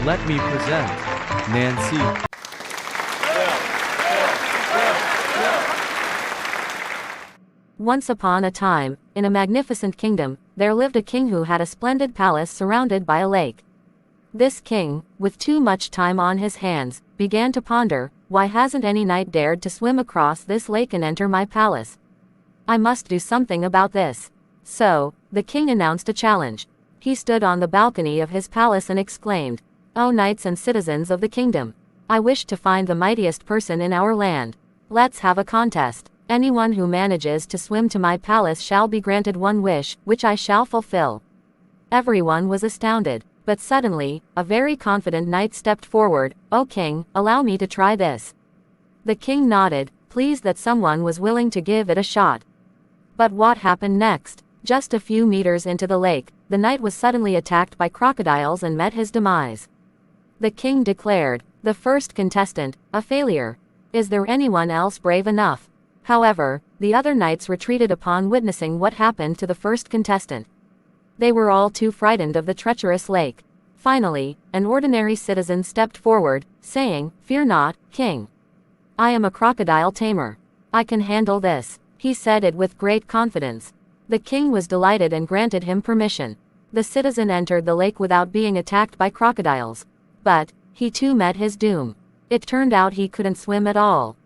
Let me present Nancy. Once upon a time, in a magnificent kingdom, there lived a king who had a splendid palace surrounded by a lake. This king, with too much time on his hands, began to ponder, why hasn't any knight dared to swim across this lake and enter my palace? I must do something about this. So, the king announced a challenge. He stood on the balcony of his palace and exclaimed, "O knights and citizens of the kingdom! I wish to find the mightiest person in our land. Let's have a contest. Anyone who manages to swim to my palace shall be granted one wish, which I shall fulfill." Everyone was astounded, but suddenly, a very confident knight stepped forward. "O king, allow me to try this." The king nodded, pleased that someone was willing to give it a shot. But what happened next? Just a few meters into the lake, the knight was suddenly attacked by crocodiles and met his demise. The king declared, "The first contestant, a failure. Is there anyone else brave enough?" However, the other knights retreated upon witnessing what happened to the first contestant. They were all too frightened of the treacherous lake. Finally, an ordinary citizen stepped forward, saying, "Fear not, king. I am a crocodile tamer. I can handle this." He said it with great confidence. The king was delighted and granted him permission. The citizen entered the lake without being attacked by crocodiles. But, he too met his doom. It turned out he couldn't swim at all.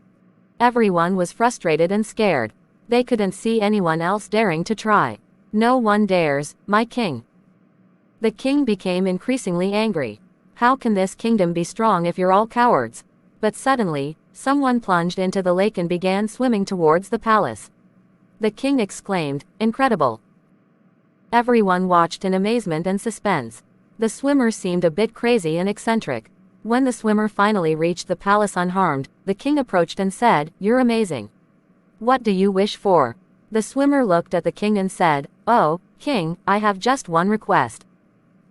Everyone was frustrated and scared. They couldn't see anyone else daring to try. "No one dares, my king." The king became increasingly angry. "How can this kingdom be strong if you're all cowards?" But suddenly, someone plunged into the lake and began swimming towards the palace. The king exclaimed, "Incredible!" Everyone watched in amazement and suspense. The swimmer seemed a bit crazy and eccentric. When the swimmer finally reached the palace unharmed, the king approached and said, "You're amazing. What do you wish for?" The swimmer looked at the king and said, "Oh, king, I have just one request."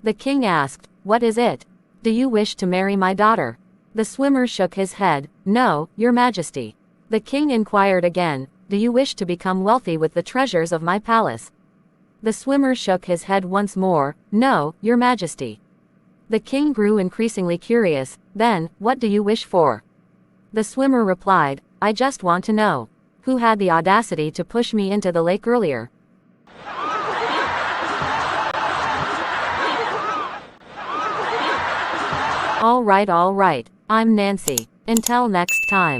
The king asked, "What is it? Do you wish to marry my daughter?" The swimmer shook his head, "No, your majesty." The king inquired again, "Do you wish to become wealthy with the treasures of my palace?" The swimmer shook his head once more, "No, your majesty." The king grew increasingly curious. "Then, what do you wish for?" The swimmer replied, "I just want to know, who had the audacity to push me into the lake earlier?" All right, I'm Nancy. Until next time.